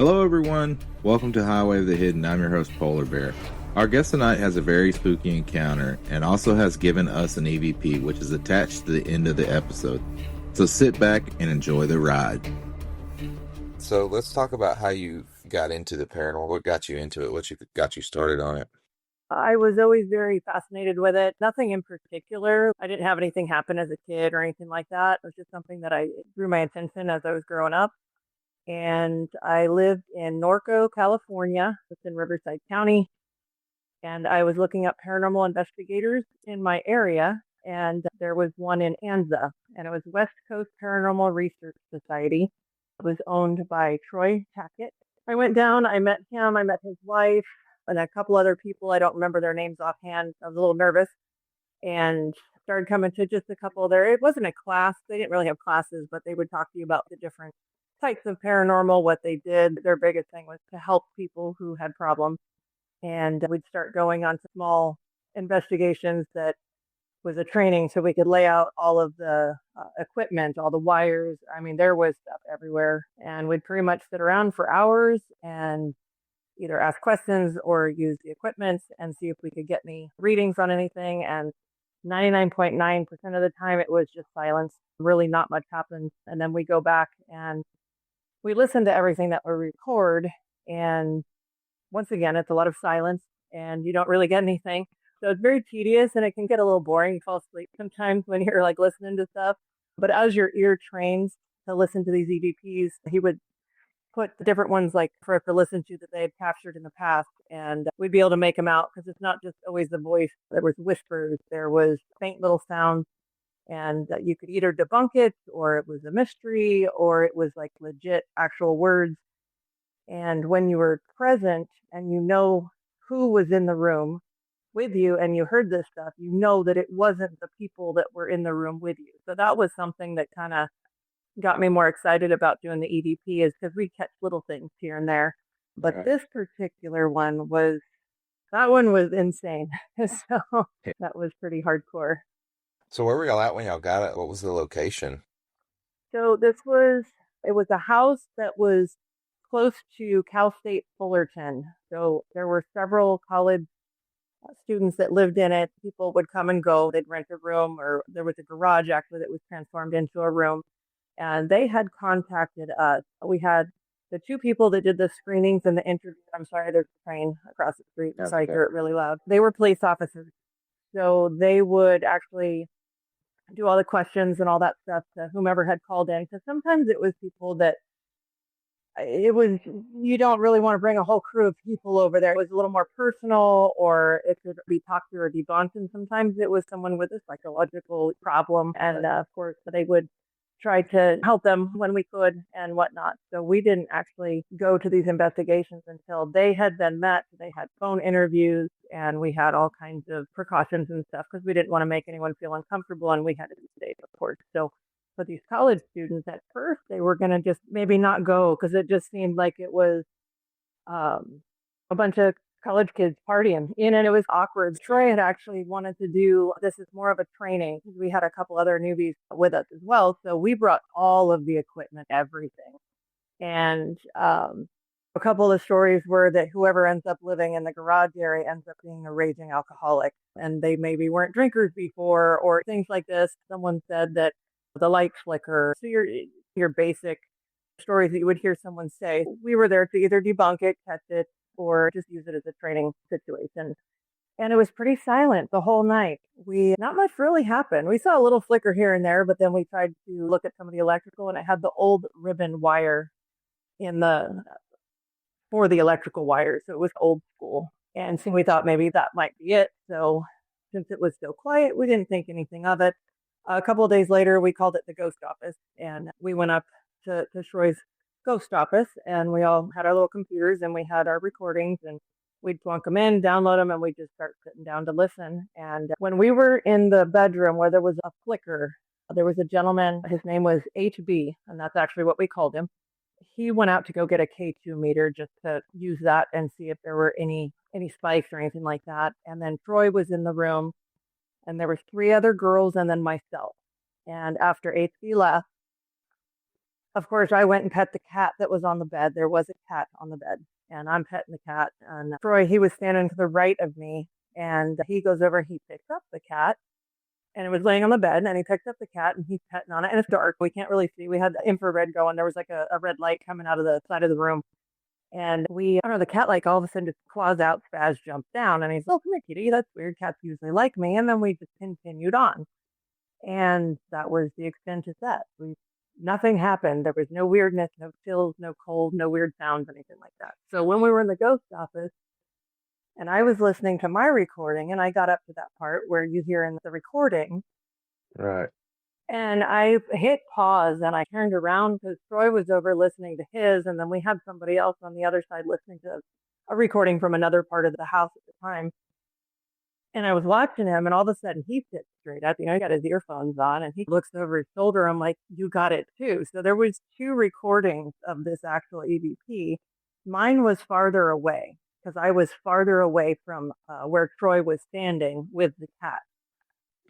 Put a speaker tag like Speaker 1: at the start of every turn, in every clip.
Speaker 1: Hello, everyone. Welcome to Highway of the Hidden. I'm your host, Polar Bear. Our guest tonight has a very spooky encounter and also has given us an EVP, which is attached to the end of the episode. So sit back and enjoy the ride. So let's talk about how you got into the paranormal. What got you into it? Got you started on it?
Speaker 2: I was always very fascinated with it. Nothing in particular. I didn't have anything happen as a kid or anything like that. It was just something that I drew my attention as I was growing up. And I lived in Norco, California. It's in Riverside County. And I was looking up paranormal investigators in my area. And there was one in Anza, and it was West Coast Paranormal Research Society. It was owned by Troy Tackett. I went down, I met him, I met his wife, and a couple other people. I don't remember their names offhand. I was a little nervous and started coming to just a couple there. It wasn't a class. They didn't really have classes, but they would talk to you about the different types of paranormal, what they did. Their biggest thing was to help people who had problems. And we'd start going on small investigations that was a training so we could lay out all of the equipment, all the wires. I mean, there was stuff everywhere. And we'd pretty much sit around for hours and either ask questions or use the equipment and see if we could get any readings on anything. And 99.9% of the time, it was just silence. Really, not much happened. And then we go back and we listen to everything that we record. And once again, it's a lot of silence and you don't really get anything. So it's very tedious and it can get a little boring. You fall asleep sometimes when you're like listening to stuff. But as your ear trains to listen to these EVPs, he would put different ones like for us to listen to that they had captured in the past, and we'd be able to make them out because it's not just always the voice. There was whispers, there was faint little sounds, and you could either debunk it or it was a mystery or it was like legit actual words. And when you were present and you know who was in the room with you and you heard this stuff, you know that it wasn't the people that were in the room with you. So that was something that kind of got me more excited about doing the EVP, is because we catch little things here and there. But
Speaker 1: Right.
Speaker 2: this particular one was, that one was insane. So that was pretty hardcore.
Speaker 1: So where were y'all at when y'all got it? What was the location?
Speaker 2: So it was a house that was close to Cal State Fullerton. So there were several college students that lived in it. People would come and go. They'd rent a room, or there was a garage actually that was transformed into a room. And they had contacted us. We had the two people that did the screenings and the interview. I'm sorry, there's a train across the street. I'm sorry, I hear it really loud. They were police officers. So they would actually do all the questions and all that stuff to whomever had called in. Because sometimes it was people that it was, you don't really want to bring a whole crew of people over there. It was a little more personal, or it could be talked through or debunked. And sometimes it was someone with a psychological problem. And of course, they would try to help them when we could and whatnot. So we didn't actually go to these investigations until they had been met. They had phone interviews and we had all kinds of precautions and stuff because we didn't want to make anyone feel uncomfortable, and we had to be safe, of course. So for these college students, at first they were going to just maybe not go because it just seemed like it was a bunch of college kids partying in, and it was awkward. Troy had actually wanted to do this is more of a training because we had a couple other newbies with us as well. So we brought all of the equipment, everything. And a couple of the stories were that whoever ends up living in the garage area ends up being a raging alcoholic, and they maybe weren't drinkers before or things like this. Someone said that the light flicker. So your basic stories that you would hear someone say. We were there to either debunk it, catch it, or just use it as a training situation. And it was pretty silent the whole night. Not much really happened. We saw a little flicker here and there, but then we tried to look at some of the electrical, and it had the old ribbon wire in the for the electrical wire. So it was old school. And so we thought maybe that might be it. So since it was so quiet, we didn't think anything of it. A couple of days later, we called it the ghost office, and we went up to Troy's ghost office, and we all had our little computers and we had our recordings, and we'd plunk them in, download them, and we'd just start sitting down to listen. And when we were in the bedroom where there was a flicker, there was a gentleman, his name was HB, and that's actually what we called him. He went out to go get a K2 meter just to use that and see if there were any spikes or anything like that. And then Troy was in the room, and there was three other girls and then myself. And after HB left, of course, I went and pet the cat that was on the bed. There was a cat on the bed, and I'm petting the cat. And Troy, he was standing to the right of me, and he goes over, he picks up the cat, and it was laying on the bed, and he picked up the cat and he's petting on it. And it's dark. We can't really see. We had the infrared going. There was like a red light coming out of the side of the room. And I don't know, the cat like all of a sudden just claws out, Spaz jumped down, and he's, oh, come here, kitty. That's weird. Cats usually like me. And then we just continued on. And that was the extent of that. Nothing happened. There was no weirdness, no chills, no cold, no weird sounds, anything like that. So when we were in the ghost office and I was listening to my recording and I got up to that part where you hear in the recording.
Speaker 1: Right.
Speaker 2: And I hit pause and I turned around because Troy was over listening to his. And then we had somebody else on the other side listening to a recording from another part of the house at the time. And I was watching him, and all of a sudden he sits straight up. He got his earphones on, and he looks over his shoulder. I'm like, "You got it too." So there was two recordings of this actual EVP. Mine was farther away because I was farther away from where Troy was standing with the cat.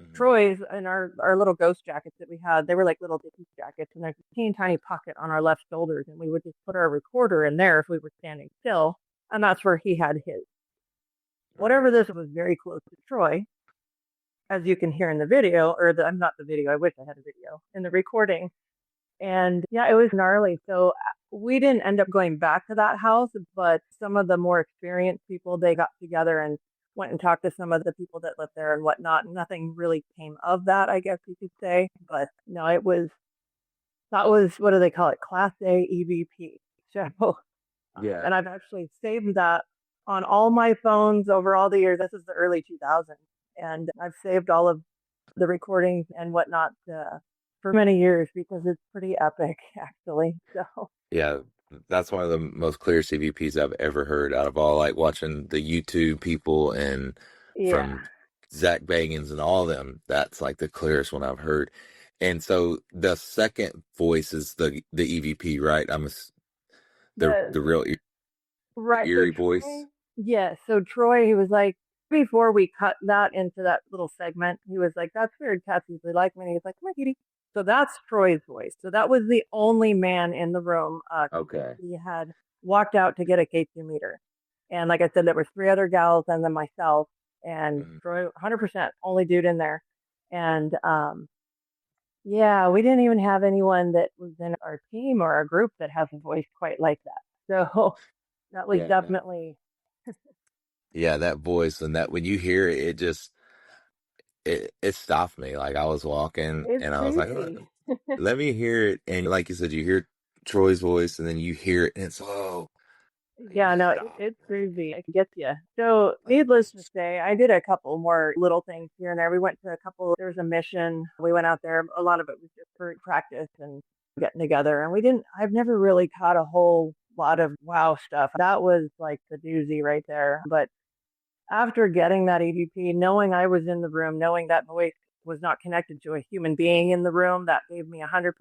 Speaker 2: Mm-hmm. Troy's and our little ghost jackets that we had, they were like little Dickies jackets, and there's a teeny tiny pocket on our left shoulders, and we would just put our recorder in there if we were standing still, and that's where he had his. Whatever this was very close to Troy, as you can hear in the video, or I'm not the video, I wish I had a video, in the recording. And yeah, it was gnarly. So we didn't end up going back to that house, but some of the more experienced people, they got together and went and talked to some of the people that lived there and whatnot. Nothing really came of that, I guess you could say. But no, that was, what do they call it? Class A EVP. So, yeah. And I've actually saved that on all my phones over all the years. This is the early 2000s, and I've saved all of the recordings and whatnot for many years because it's pretty epic, actually. So
Speaker 1: yeah, that's one of the most clear EVPs I've ever heard out of all, like watching the YouTube people and from Zach Bagans and all of them. That's like the clearest one I've heard. And so the second voice is the EVP, right? The real eerie voice.
Speaker 2: Yeah, so Troy, he was like, before we cut that into that little segment, he was like, that's weird, cats usually like me. And he's like, come here, kitty. So that's Troy's voice. So that was the only man in the room.
Speaker 1: Okay.
Speaker 2: He had walked out to get a K2 meter. And like I said, there were 3 other gals and then myself. And Troy, 100%, only dude in there. And yeah, we didn't even have anyone that was in our team or our group that has a voice quite like that. So that was definitely...
Speaker 1: Yeah, that voice, and that when you hear it, it just it stopped me. Like I was walking and I was like, oh, let me hear it. And like you said, you hear Troy's voice and then you hear it and it's
Speaker 2: yeah, no, it's groovy. I get you. So needless to say, I did a couple more little things here and there. We went to there was a mission. We went out there. A lot of it was just for practice and getting together. And I've never really caught a whole lot of wow stuff. That was like the doozy right there. But after getting that EVP, knowing I was in the room, knowing that voice was not connected to a human being in the room, that gave me 100%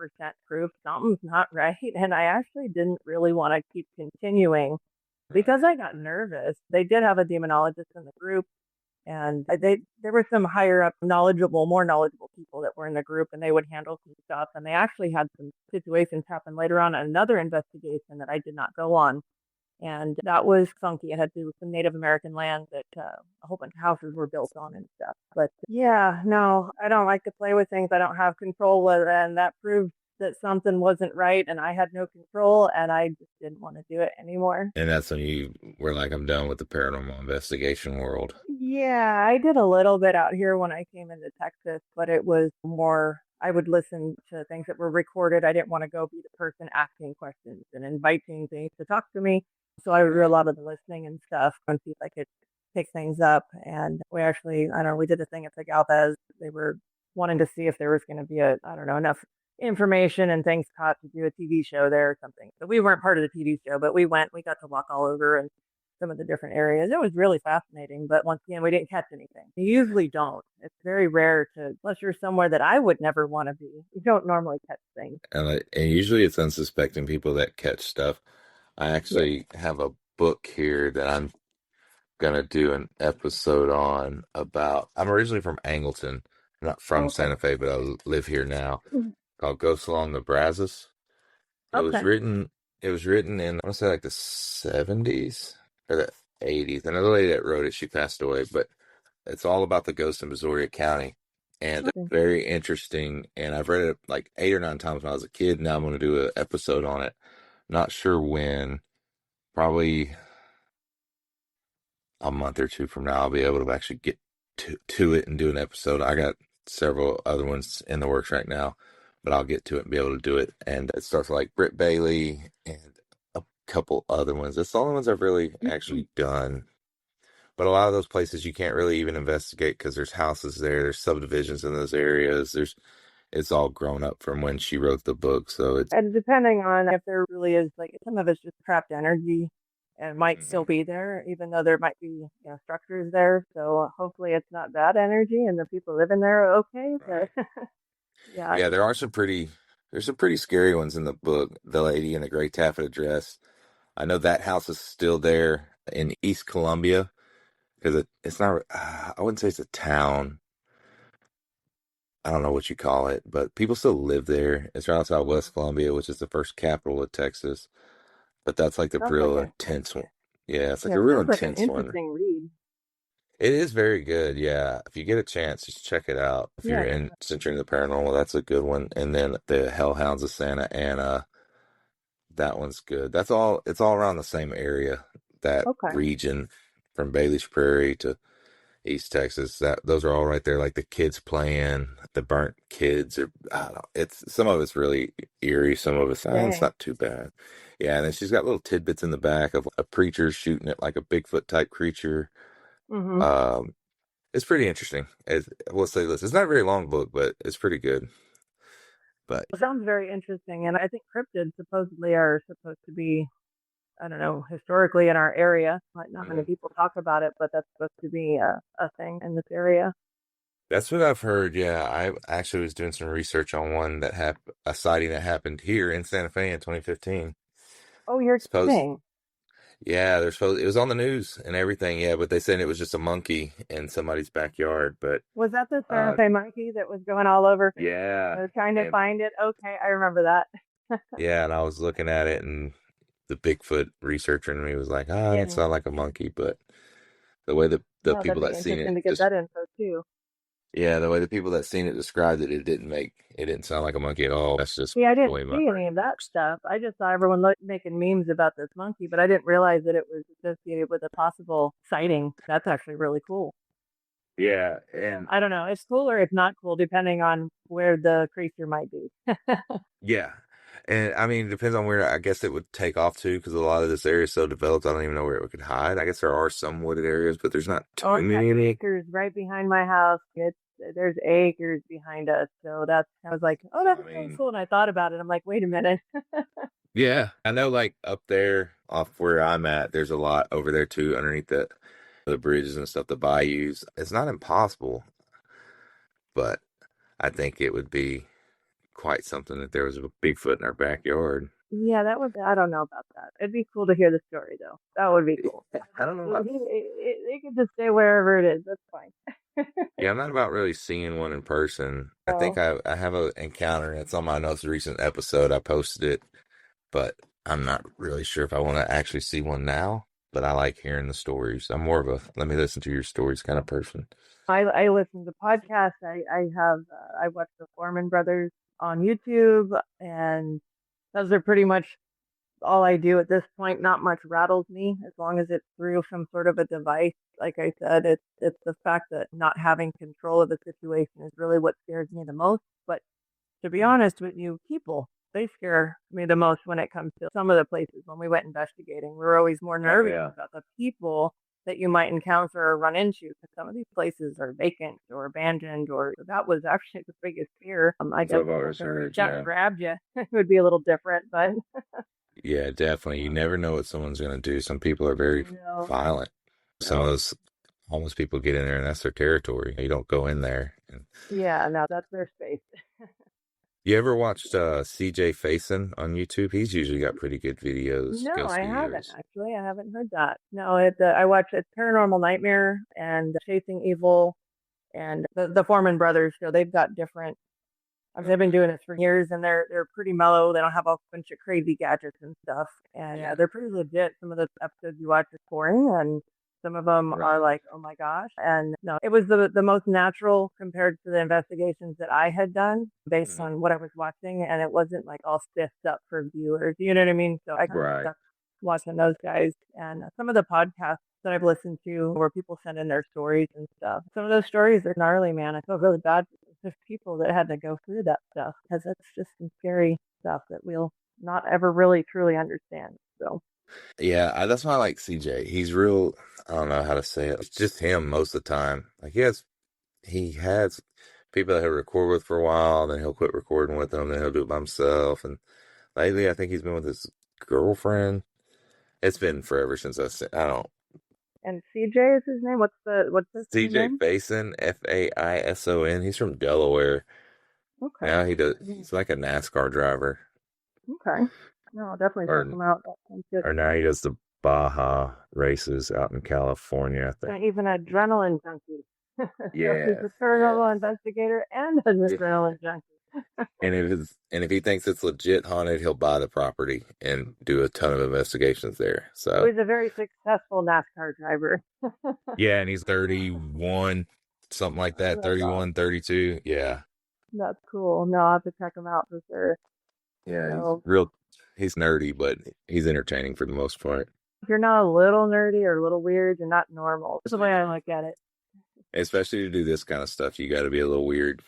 Speaker 2: proof something's not right. And I actually didn't really want to keep continuing because I got nervous. They did have a demonologist in the group, and there were some higher up, more knowledgeable people that were in the group, and they would handle some stuff. And they actually had some situations happen later on in another investigation that I did not go on. And that was funky. It had to do with some Native American land that a whole bunch of houses were built on and stuff. But yeah, no, I don't like to play with things I don't have control with. And that proved that something wasn't right and I had no control and I just didn't want to do it anymore.
Speaker 1: And that's when you were like, I'm done with the paranormal investigation world.
Speaker 2: Yeah, I did a little bit out here when I came into Texas, but it was more... I would listen to things that were recorded. I didn't want to go be the person asking questions and inviting things to talk to me. So I would do a lot of the listening and stuff and see if I could pick things up. And we actually, we did a thing at the Galvez. They were wanting to see if there was going to be enough information and things caught to do a TV show there or something. So we weren't part of the TV show, but we got to walk all over and some of the different areas. It was really fascinating, but once again, we didn't catch anything. You usually don't. It's very rare unless you're somewhere that I would never want to be. You don't normally catch things.
Speaker 1: And usually it's unsuspecting people that catch stuff. I actually have a book here that I'm going to do an episode on about. I'm originally from Angleton, not from Santa Fe, but I live here now, called Ghosts Along the Brazos. It was
Speaker 2: Okay.
Speaker 1: written. It was written in, I want to say, like the 70s or the 80s. Another lady that wrote it, she passed away, but it's all about the ghost in Missouri County, and it's
Speaker 2: Okay.
Speaker 1: very interesting. And I've read it like 8 or 9 times when I was a kid. Now I'm going to do an episode on it. Not sure when. Probably a month or two from now, I'll be able to actually get to it and do an episode. I got several other ones in the works right now, but I'll get to it and be able to do it. And it starts with like Britt Bailey and a couple other ones. That's the only ones I've really actually done. But a lot of those places you can't really even investigate because there's houses there, there's subdivisions in those areas. It's all grown up from when she wrote the book, so it's
Speaker 2: And depending on if there really is, like, some of it's just trapped energy and might still
Speaker 1: Mhm.
Speaker 2: be there, even though there might be, structures there. So hopefully it's not bad energy and the people living there are okay. But
Speaker 1: Right.
Speaker 2: yeah,
Speaker 1: Yeah, there's some pretty scary ones in the book. The lady in the gray taffeta dress. I know that house is still there in East Columbia because it's not. I wouldn't say it's a town. I don't know what you call it, but people still live there. It's right outside West Columbia, which is the first capital of Texas. But that's like the
Speaker 2: sounds like
Speaker 1: real
Speaker 2: a
Speaker 1: intense one. Yeah, it's like
Speaker 2: yeah,
Speaker 1: a
Speaker 2: it
Speaker 1: real
Speaker 2: sounds like an
Speaker 1: intense one.
Speaker 2: interesting read.
Speaker 1: It is very good. Yeah, if you get a chance, just check it out. If you're
Speaker 2: Yeah,
Speaker 1: in Century of the Paranormal, that's a good one. And then the Hellhounds of Santa Ana. That one's good. That's all. It's all around the same area, that
Speaker 2: okay.
Speaker 1: region from Bailey's Prairie to East Texas. That those are all right there. Like the kids playing, the burnt kids, or I don't know. It's some of it's really eerie. Some of it's
Speaker 2: Dang.
Speaker 1: not too bad. Yeah, and then she's got little tidbits in the back of a preacher shooting at like a Bigfoot type creature.
Speaker 2: Mm-hmm.
Speaker 1: Um, it's pretty interesting. We'll say this. It's not a very long book, but it's pretty good. But
Speaker 2: It sounds very interesting, and I think cryptids supposedly are supposed to be, I don't know, historically in our area. Like, not many
Speaker 1: Mhm.
Speaker 2: people talk about it, but that's supposed to be a thing in this area.
Speaker 1: That's what I've heard. Yeah, I actually was doing some research on one a sighting that happened here in Santa Fe in 2015.
Speaker 2: Oh, you're
Speaker 1: Suppose,
Speaker 2: kidding.
Speaker 1: yeah, they're supposed it was on the news and everything. Yeah, but they said it was just a monkey in somebody's backyard. But
Speaker 2: Was that the Santa
Speaker 1: uh,
Speaker 2: Fe monkey that was going all over
Speaker 1: yeah,
Speaker 2: trying to
Speaker 1: and
Speaker 2: find it? Okay, I remember that.
Speaker 1: yeah, and I was looking at it, and the Bigfoot researcher in me was like, "Ah, I don't
Speaker 2: Yeah.
Speaker 1: sound like a monkey," but the way the
Speaker 2: No, that'd
Speaker 1: people
Speaker 2: be
Speaker 1: that seen
Speaker 2: interesting
Speaker 1: it
Speaker 2: to get
Speaker 1: just
Speaker 2: that info too.
Speaker 1: yeah, the way the people that seen it described it, it didn't sound like a monkey at all. That's just
Speaker 2: See, I
Speaker 1: the
Speaker 2: didn't
Speaker 1: way my
Speaker 2: see any
Speaker 1: brain
Speaker 2: of that
Speaker 1: works.
Speaker 2: stuff. I just saw everyone making memes about this monkey, but I didn't realize that it was associated with a possible sighting. That's actually really cool.
Speaker 1: Yeah, and
Speaker 2: I don't know. It's cool or it's not cool, depending on where the creature might be.
Speaker 1: yeah. And I mean, it depends on where I guess it would take off to because a lot of this area is so developed, I don't even know where it could hide. I guess there are some wooded areas, but there's not
Speaker 2: Oh,
Speaker 1: too
Speaker 2: yeah,
Speaker 1: many.
Speaker 2: acres right behind my house. There's acres behind us, so that's I was like, oh, that's
Speaker 1: I
Speaker 2: so
Speaker 1: mean,
Speaker 2: cool. And I thought about it. I'm like, wait a minute.
Speaker 1: yeah, I know like up there off where I'm at, there's a lot over there too, underneath the bridges and stuff, the bayous. It's not impossible, but I think it would be quite something if there was a Bigfoot in our backyard.
Speaker 2: Yeah, that would. I don't know about that. It'd be cool to hear the story though. That would be cool.
Speaker 1: I don't know.
Speaker 2: It could just stay wherever it is. That's fine.
Speaker 1: Yeah, I'm not about really seeing one in person. I think
Speaker 2: So
Speaker 1: I have an encounter. It's on my most recent episode. I posted it, but I'm not really sure if I want to actually see one now. But I like hearing the stories. I'm more of a let me listen to your stories kind of person.
Speaker 2: I listen to podcasts. I watch the Foreman Brothers on YouTube, and those are pretty much all I do at this point. Not much rattles me as long as it's through some sort of a device. Like I said, it's the fact that not having control of the situation is really what scares me the most. But to be honest with you, people, they scare me the most when it comes to some of the places when we went investigating. We were always more
Speaker 1: Oh
Speaker 2: nervous
Speaker 1: yeah.
Speaker 2: about the people that you might encounter or run into because some of these places are vacant or abandoned, or that was actually the biggest fear. I
Speaker 1: That's what
Speaker 2: guess
Speaker 1: I've always
Speaker 2: if they
Speaker 1: heard.
Speaker 2: reached out and
Speaker 1: Yeah.
Speaker 2: grabbed you, it would be a little different, but
Speaker 1: Yeah, definitely. You never know what someone's going to do. Some people are very
Speaker 2: no.
Speaker 1: violent. Some of those homeless people get in there and that's their territory. You don't go in there. And
Speaker 2: Yeah, no, that's their space.
Speaker 1: you ever watched CJ Faison on YouTube? He's usually got pretty good videos,
Speaker 2: No,
Speaker 1: ghost
Speaker 2: I haven't
Speaker 1: videos.
Speaker 2: actually. I haven't heard that. No, I watched it's Paranormal Nightmare and Chasing Evil and the Foreman Brothers. So they've got different They've been doing this for years, and they're pretty mellow. They don't have a bunch of crazy gadgets and stuff, and
Speaker 1: Yeah.
Speaker 2: they're pretty legit. Some of the episodes you watch is boring, and some of them are
Speaker 1: Right.
Speaker 2: like, oh my gosh. And no, it was the most natural compared to the investigations that I had done based
Speaker 1: Mhm.
Speaker 2: on what I was watching, and it wasn't like all stiffed up for viewers. You know what I mean? So I kind of
Speaker 1: Right.
Speaker 2: stuck watching those guys, and some of the podcasts that I've listened to where people send in their stories and stuff. Some of those stories are gnarly, man. I feel really bad for the people that had to go through that stuff because that's just some scary stuff that we'll not ever really truly understand. So
Speaker 3: Yeah, that's why I like CJ. He's real. I don't know how to say it. It's just him most of the time. Like he has people that he'll record with for a while, then he'll quit recording with them, then he'll do it by himself. And lately, I think he's been with his girlfriend. It's been forever since I don't.
Speaker 2: and CJ is his name. What's his screen
Speaker 3: CJ
Speaker 2: name?
Speaker 3: Faison, Faison. He's from Delaware.
Speaker 2: Okay.
Speaker 3: Now he's like a NASCAR driver.
Speaker 2: Okay. No, I'll definitely check
Speaker 3: Or
Speaker 2: him out. That sounds good.
Speaker 3: or now he does the Baja races out in California, I think.
Speaker 2: And even adrenaline junkie. So he's
Speaker 3: Yeah.
Speaker 2: a paranormal investigator and an adrenaline junkie.
Speaker 3: And if he thinks it's legit haunted, he'll buy the property and do a ton of investigations there.
Speaker 2: So
Speaker 3: So
Speaker 2: he's a very successful NASCAR driver.
Speaker 3: yeah, and he's 31, something like that,
Speaker 2: That's
Speaker 3: 31,
Speaker 2: awesome.
Speaker 3: 32. Yeah.
Speaker 2: That's cool. No, I'll have to check him out for sure.
Speaker 3: Yeah,
Speaker 2: So
Speaker 3: he's nerdy, but he's entertaining for the most part.
Speaker 2: if you're not a little nerdy or a little weird, you're not normal. That's the way I look at it.
Speaker 3: Especially to do this kind of stuff, you got to be a little weird.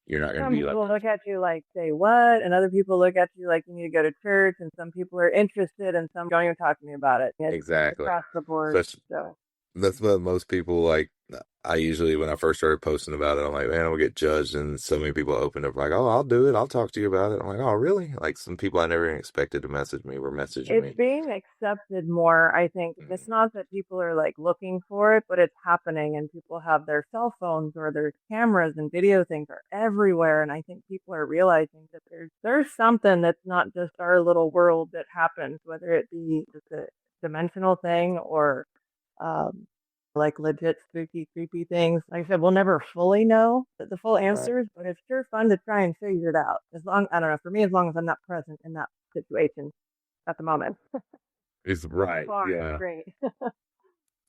Speaker 3: You're not going to
Speaker 2: Some
Speaker 3: be like,
Speaker 2: people look at you like, say what? And other people look at you like you need to go to church. And some people are interested and some don't even talk to me about it. It's
Speaker 3: exactly.
Speaker 2: across the board.
Speaker 3: Especially,
Speaker 2: So
Speaker 3: that's what most people like. I usually, when I first started posting about it, I'm like, man, I'm gonna get judged. And so many people opened up like, oh, I'll do it. I'll talk to you about it. I'm like, oh, really? Like some people I never even expected to message me were messaging
Speaker 2: it's
Speaker 3: me.
Speaker 2: being accepted more, I think. It's not that people are like looking for it, but it's happening and people have their cell phones or their cameras and video things are everywhere. And I think people are realizing that there's something that's not just our little world that happens, whether it be just a dimensional thing or um, like legit spooky, creepy things. Like I said, we'll never fully know the full answers, but it's sure fun to try and figure it out. As long, I don't know, for me, as long as I'm not present in that situation at the moment.
Speaker 3: It's right.
Speaker 2: Far,
Speaker 3: Yeah.
Speaker 2: great.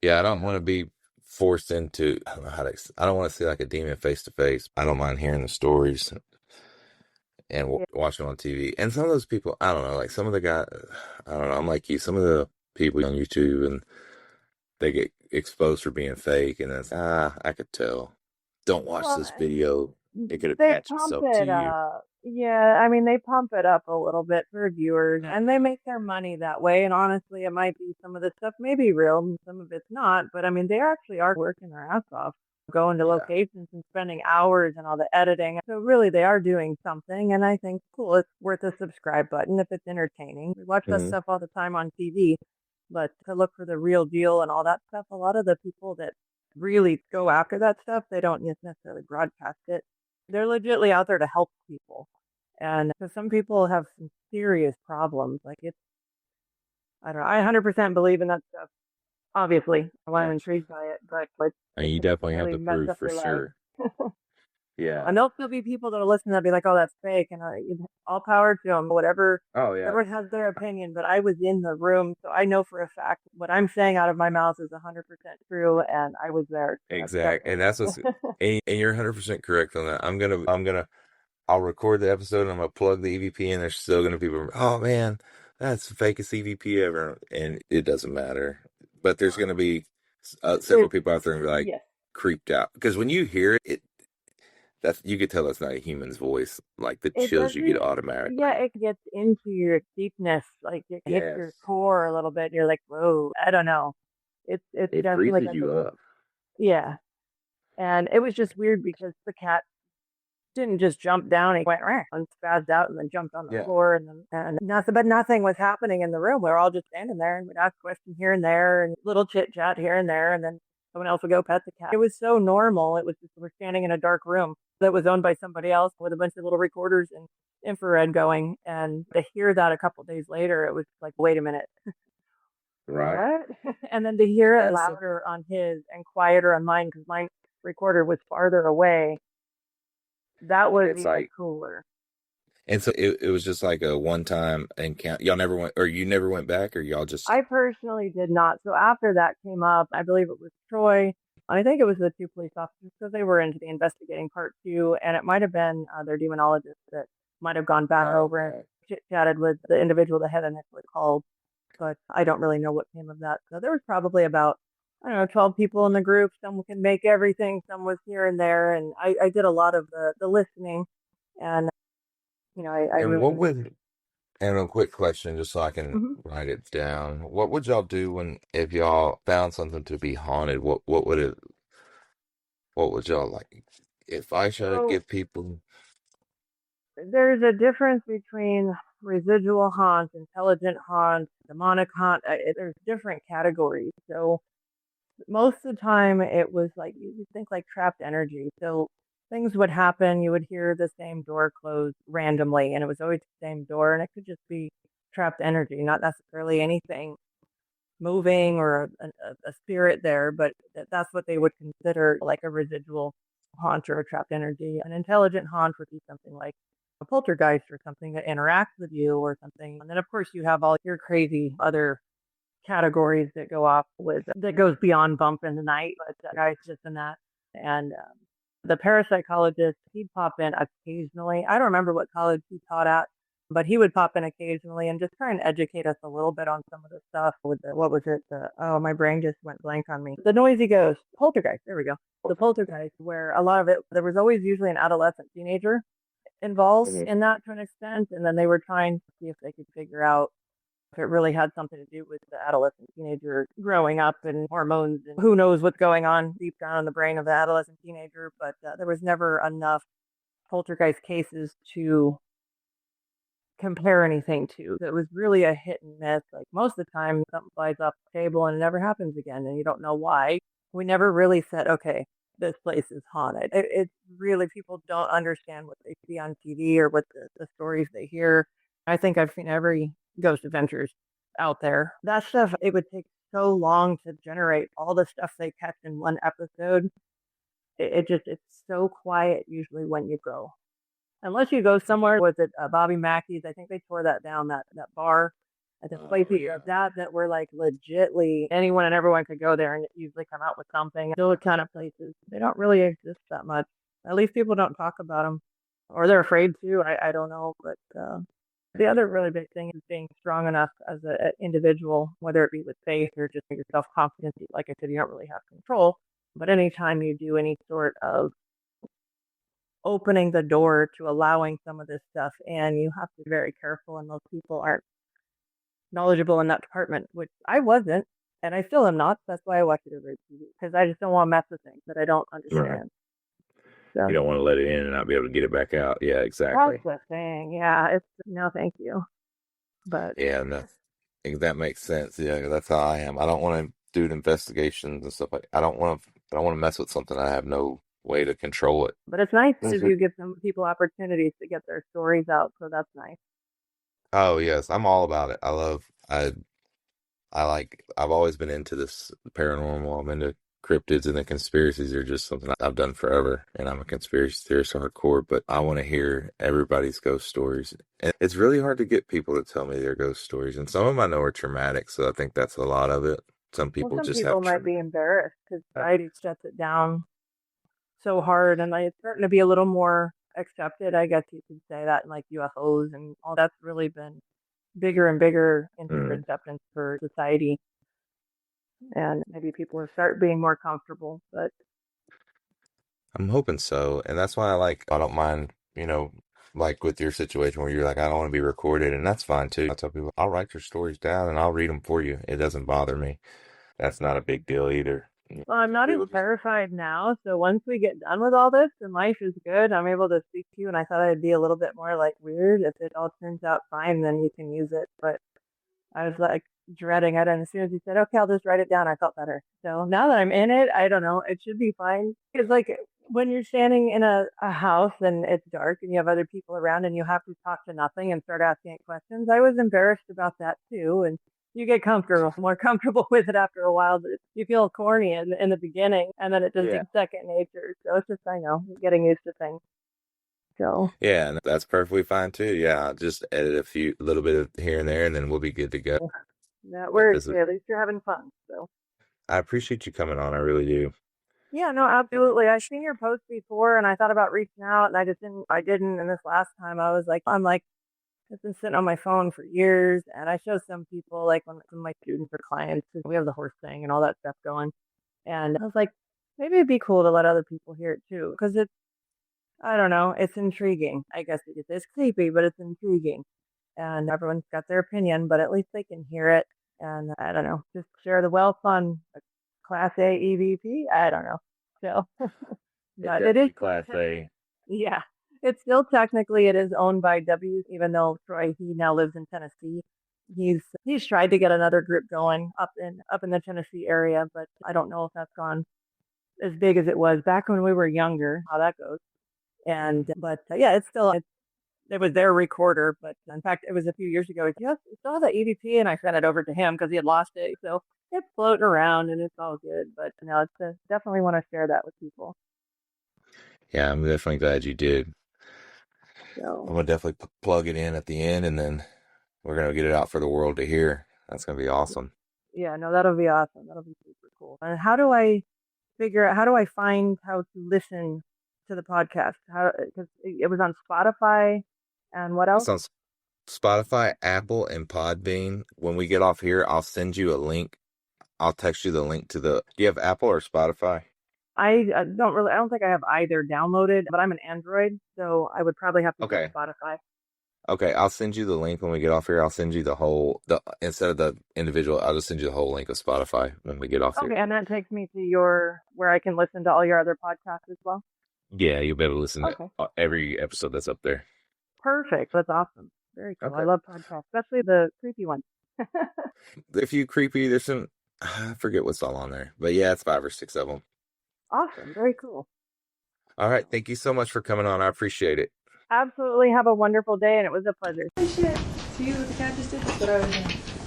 Speaker 3: Yeah. I don't want to be forced into, I don't know how to, I don't want to see like a demon face to face. I don't mind hearing the stories and
Speaker 2: Yeah.
Speaker 3: watching on TV. And some of those people, I don't know, like some of the guys, I don't know, I'm like you, some of the people on YouTube and they get exposed for being fake, and it's I could tell. Don't watch
Speaker 2: Well,
Speaker 3: this video; it could
Speaker 2: they
Speaker 3: attach
Speaker 2: pump
Speaker 3: itself to
Speaker 2: it
Speaker 3: you.
Speaker 2: up. Yeah, I mean, they pump it up a little bit for viewers and they make their money that way. And honestly, it might be some of the stuff may be real and some of it's not. But I mean, they actually are working their ass off, going to locations and spending hours and all the editing. So really, they are doing something. And I think, cool, it's worth a subscribe button if it's entertaining. We watch that stuff all the time on TV. But to look for the real deal and all that stuff, a lot of the people that really go after that stuff, they don't necessarily broadcast it. They're legitimately out there to help people. And because some people have some serious problems. Like I don't know, I 100% believe in that stuff. Obviously, why I'm intrigued by it, but
Speaker 3: And you
Speaker 2: it can
Speaker 3: definitely have
Speaker 2: really
Speaker 3: the
Speaker 2: mess
Speaker 3: proof
Speaker 2: up
Speaker 3: for
Speaker 2: your life.
Speaker 3: sure. Yeah.
Speaker 2: And there'll still be people that'll listen that'll be like, "Oh, that's fake," and all power to them. Whatever.
Speaker 3: Oh yeah.
Speaker 2: Everyone has their opinion, but I was in the room, so I know for a fact what I'm saying out of my mouth is 100% true, and I was there. So
Speaker 3: Exactly, and that's what's and you're 100% correct on that. I'll record the episode and I'm gonna plug the EVP, and there's still gonna be people. Oh man, that's the fakest EVP ever, and it doesn't matter. But there's gonna be several people out there and be like
Speaker 2: yes.
Speaker 3: creeped out because when you hear it, that's you could tell that's not a human's voice. Like the
Speaker 2: It
Speaker 3: chills you get
Speaker 2: doesn't.
Speaker 3: automatically.
Speaker 2: Yeah, it gets into your deepness, like it hits your core a little bit. You're like, whoa, I don't know. It's
Speaker 3: It
Speaker 2: definitely
Speaker 3: freezes
Speaker 2: like
Speaker 3: you up.
Speaker 2: yeah. And it was just weird because the cat didn't just jump down. He went "Rah," and spazzed out and then jumped on the floor and nothing, but nothing was happening in the room. We were all just standing there and we'd ask questions here and there and little chit chat here and there. And then someone else would go pet the cat. It was so normal. It was just, we're standing in a dark room that was owned by somebody else with a bunch of little recorders and infrared going. And to hear that a couple of days later, it was like, wait a minute.
Speaker 3: Right.
Speaker 2: What? And then to hear it louder on his and quieter on mine because my recorder was farther away. That was
Speaker 3: It's
Speaker 2: even
Speaker 3: like,
Speaker 2: cooler.
Speaker 3: and so it was just like a one time encounter. Y'all never went, or you never went back, or y'all just,
Speaker 2: I personally did not. So after that came up, I believe it was Troy. I think it was the two police officers because they were into the investigating part too, and it might have been their demonologist that might have gone back over and chit chatted with the individual that had initially called. But I don't really know what came of that. So there was probably about, I don't know, 12 people in the group. Some can make everything, some was here and there. And I did a lot of the listening. And, I
Speaker 3: and
Speaker 2: really,
Speaker 3: what would, and a quick question, just so I can
Speaker 2: Mhm.
Speaker 3: write it down. What would y'all do if y'all found something to be haunted? What would y'all like? If I should
Speaker 2: So
Speaker 3: give people,
Speaker 2: there's a difference between residual haunts, intelligent haunts, demonic haunt. There's different categories. So most of the time it was like you think like trapped energy. So things would happen, you would hear the same door close randomly, and it was always the same door, and it could just be trapped energy, not necessarily anything moving or a spirit there, but that's what they would consider like a residual haunt or a trapped energy. An intelligent haunt would be something like a poltergeist or something that interacts with you or something. And then, of course, you have all your crazy other categories that go off with that goes beyond bump in the night, but guys just in that. And the parapsychologist, he'd pop in occasionally. I don't remember what college he taught at, but he would pop in occasionally and just try and educate us a little bit on some of the stuff with what was it? Oh, my brain just went blank on me. The noisy ghost, poltergeist. There we go. The poltergeist, where a lot of it, there was always usually an adolescent teenager involved in that to an extent, and then they were trying to see if they could figure out if it really had something to do with the adolescent teenager growing up and hormones and who knows what's going on deep down in the brain of the adolescent teenager. But there was never enough poltergeist cases to compare anything to. It was really a hit and miss. Like most of the time, something flies off the table and it never happens again, and you don't know why. We never really said, okay, this place is haunted. It's really, people don't understand what they see on TV or what the stories they hear. I think I've seen every Ghost Adventures out there. That stuff, it would take so long to generate all the stuff they catch in one episode. It's so quiet usually when you go. Unless you go somewhere, was it Bobby Mackey's? I think they tore that down, that bar at the place of that were like legitly anyone and everyone could go there and usually come out with something. Those kind of places, they don't really exist that much. At least people don't talk about them, or they're afraid to. I don't know, but the other really big thing is being strong enough as an individual, whether it be with faith or just your self confidence. Like I said, you don't really have control, but anytime you do any sort of opening the door to allowing some of this stuff in, you have to be very careful, and those people aren't knowledgeable in that department, which I wasn't, and I still am not. That's why I watch it over TV, because I just don't want to mess with things that I don't understand.
Speaker 3: right.
Speaker 2: So
Speaker 3: You don't want to let it in and not be able to get it back out. Yeah,
Speaker 2: that's
Speaker 3: exactly.
Speaker 2: the thing. Yeah, it's no, thank you, but
Speaker 3: Yeah, no, that makes sense. Yeah, that's how I am. I don't want to do investigations and stuff like. I don't want to mess with something I have no way to control it.
Speaker 2: it's nice because
Speaker 3: Mhm.
Speaker 2: you give some people opportunities to get their stories out, so that's nice.
Speaker 3: Oh yes, I'm all about it. I like. I've always been into this paranormal. I'm into cryptids, and the conspiracies are just something I've done forever. And I'm a conspiracy theorist hardcore, but I want to hear everybody's ghost stories. And it's really hard to get people to tell me their ghost stories, and some of them I know are traumatic. So I think that's a lot of it. Some
Speaker 2: Well,
Speaker 3: people
Speaker 2: some
Speaker 3: just
Speaker 2: people
Speaker 3: have
Speaker 2: might be embarrassed because society shuts it down so hard, and like, it's starting to be a little more accepted. I guess you could say that, and like UFOs and all that's really been bigger and bigger into
Speaker 3: Mm.
Speaker 2: acceptance for society, and maybe people will start being more comfortable. But
Speaker 3: I'm hoping so, and that's why I don't mind, like with your situation where you're like, I don't want to be recorded, and that's fine too. I tell people, I'll write your stories down and I'll read them for you. It doesn't bother me. That's not a big deal either.
Speaker 2: well, I'm not as
Speaker 3: People just,
Speaker 2: terrified now. So once we get done with all this and life is good, I'm able to speak to you. And I thought I'd be a little bit more like weird. If it all turns out fine, then you can use it. But I was like dreading it. And as soon as he said, okay, I'll just write it down, I felt better. So now that I'm in it, I don't know, it should be fine. Because like when you're standing in a house and it's dark and you have other people around and you have to talk to nothing and start asking questions, I was embarrassed about that too. And you get more comfortable with it after a while. But you feel corny in the beginning, and then it just
Speaker 3: yeah.
Speaker 2: becomes second nature. So it's just, I know, getting used to things. So
Speaker 3: Yeah, and that's perfectly fine too. Yeah, I'll just edit a little bit of here and there, and then we'll be good to go.
Speaker 2: that
Speaker 3: But
Speaker 2: works. At least you're having fun. So
Speaker 3: I appreciate you coming on. I really do.
Speaker 2: yeah, no, absolutely. I've seen your post before, and I thought about reaching out, and I just didn't. I didn't. And this last time, I'm like, it's been sitting on my phone for years, and I show some people, like when some of my students or clients, 'cause we have the horse thing and all that stuff going, and I was like, maybe it'd be cool to let other people hear it too, because it's, I don't know, it's intriguing. I guess you could say it's creepy, but it's intriguing, and everyone's got their opinion, but at least they can hear it, and I don't know, just share the wealth on a Class A EVP. I don't know, so, but it is
Speaker 3: Class A.
Speaker 2: yeah. It's still technically it is owned by W, even though Troy he now lives in Tennessee. He's tried to get another group going up in the Tennessee area, but I don't know if that's gone as big as it was back when we were younger. How that goes, and but yeah, it was their recorder, but in fact it was a few years ago. Yes, it's all the EVP, and I sent it over to him because he had lost it, so it's floating around and it's all good. But no, it's definitely want to share that with people.
Speaker 3: Yeah, I'm definitely glad you did. I'm
Speaker 2: So
Speaker 3: gonna definitely plug it in at the end, and then we're gonna get it out for the world to hear. That's gonna be awesome.
Speaker 2: yeah, no, that'll be awesome. That'll be super cool. And how do I find how to listen to the podcast? Because it was on Spotify and what else?
Speaker 3: It's on Spotify, Apple, and Podbean. When we get off here, I'll send you a link. I'll text you the link to the. Do you have Apple or Spotify?
Speaker 2: I don't think I have either downloaded, but I'm an Android, so I would probably have to
Speaker 3: Okay.
Speaker 2: use Spotify.
Speaker 3: Okay, I'll send you the link when we get off here. I'll send you instead of the individual, I'll just send you the whole link of Spotify when we get off
Speaker 2: Okay,
Speaker 3: here.
Speaker 2: and that takes me to where I can listen to all your other podcasts as well.
Speaker 3: Yeah, you'll be able to listen
Speaker 2: Okay.
Speaker 3: to every episode that's up there.
Speaker 2: Perfect. That's awesome. Very cool.
Speaker 3: Okay.
Speaker 2: I love podcasts, especially the creepy ones.
Speaker 3: A few creepy, there's some, I forget what's all on there, but yeah, it's 5 or 6 of them.
Speaker 2: Awesome. Very cool.
Speaker 3: All right, thank you so much for coming on. I appreciate it.
Speaker 2: Absolutely. Have a wonderful day, and it was a pleasure.
Speaker 4: Oh shit. See what the cat just did? That's what I was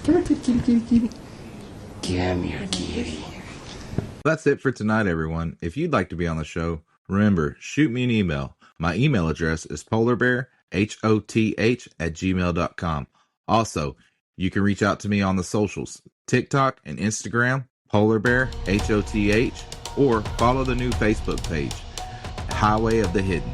Speaker 4: doing. Come here, kitty. Come here, kitty.
Speaker 1: That's it for tonight, everyone. If you'd like to be on the show, remember, shoot me an email. My email address is polarbearhoth@gmail.com. Also, you can reach out to me on the socials, TikTok and Instagram, polarbearhoth, or follow the new Facebook page, Highway of the Hidden.